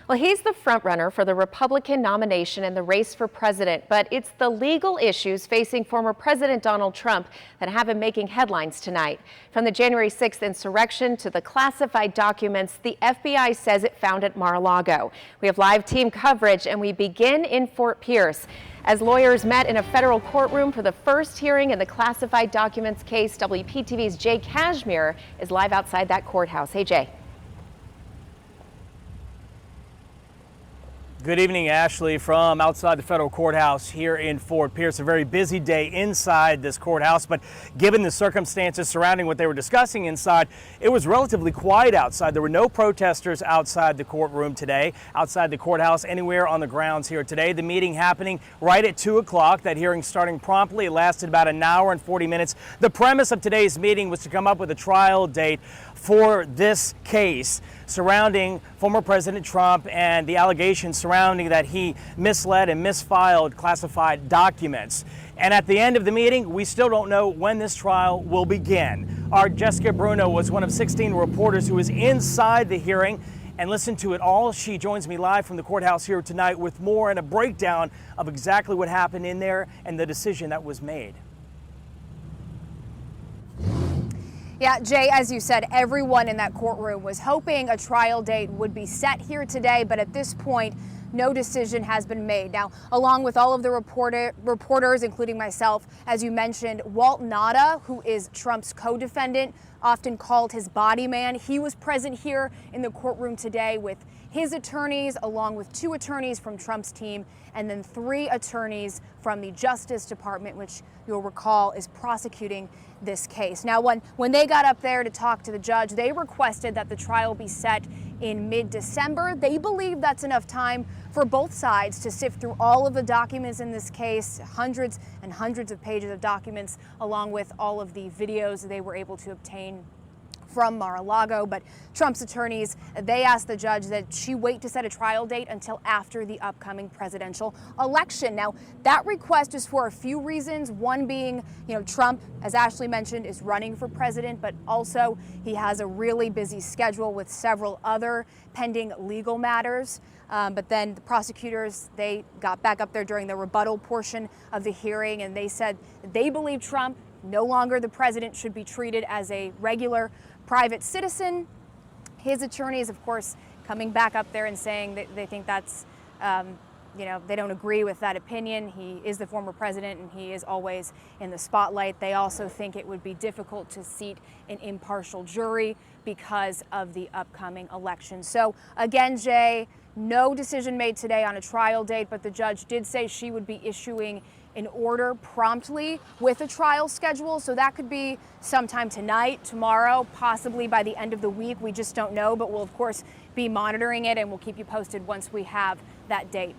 Well, he's the frontrunner for the Republican nomination in the race for president, but it's the legal issues facing former President Donald Trump that have him making headlines tonight. From the January 6th insurrection to the classified documents the FBI says it found at Mar-a-Lago. We have live team coverage, and we begin in Fort Pierce. As lawyers met in a federal courtroom for the first hearing in the classified documents case, WPTV's Jay Kashmir is live outside that courthouse. Hey, Jay. Good evening, Ashley, from outside the federal courthouse here in Fort Pierce. A very busy day inside this courthouse, but given the circumstances surrounding what they were discussing inside, it was relatively quiet outside. There were no protesters outside the courtroom today, outside the courthouse, anywhere on the grounds here today. The meeting happening right at 2 o'clock, that hearing starting promptly. It lasted about an hour and 40 minutes. The premise of today's meeting was to come up with a trial date for this case surrounding former President Trump and the allegations surrounding that he misled and misfiled classified documents. And at the end of the meeting, we still don't know when this trial will begin. Our Jessica Bruno was one of 16 reporters who was inside the hearing and listened to it all. She joins me live from the courthouse here tonight with more and a breakdown of exactly what happened in there and the decision that was made. Yeah, Jay, as you said, everyone in that courtroom was hoping a trial date would be set here today, but at this point, no decision has been made. Now, along with all of the reporters, including myself, as you mentioned, Walt Nauta, who is Trump's co-defendant, often called his body man, he was present here in the courtroom today with his attorneys, along with 2 attorneys from Trump's team, and then 3 attorneys from the Justice Department, which you'll recall is prosecuting this case. Now, when they got up there to talk to the judge, they requested that the trial be set in mid-December. They believe that's enough time for both sides to sift through all of the documents in this case, hundreds and hundreds of pages of documents, along with all of the videos they were able to obtain from Mar-a-Lago. But Trump's attorneys, they asked the judge that she wait to set a trial date until after the upcoming presidential election. Now, that request is for a few reasons. One being, Trump, as Ashley mentioned, is running for president, but also he has a really busy schedule with several other pending legal matters. But then the prosecutors, they got back up there during the rebuttal portion of the hearing, and they said they believe Trump, no longer the president, should be treated as a regular private citizen. His attorneys, of course, coming back up there and saying that they think that's, they don't agree with that opinion. He is the former president and he is always in the spotlight. They also think it would be difficult to seat an impartial jury because of the upcoming election. So again, Jay, no decision made today on a trial date, but the judge did say she would be issuing an order promptly with a trial schedule. So that could be sometime tonight, tomorrow, possibly by the end of the week. We just don't know, but we'll of course be monitoring it and we'll keep you posted once we have that date.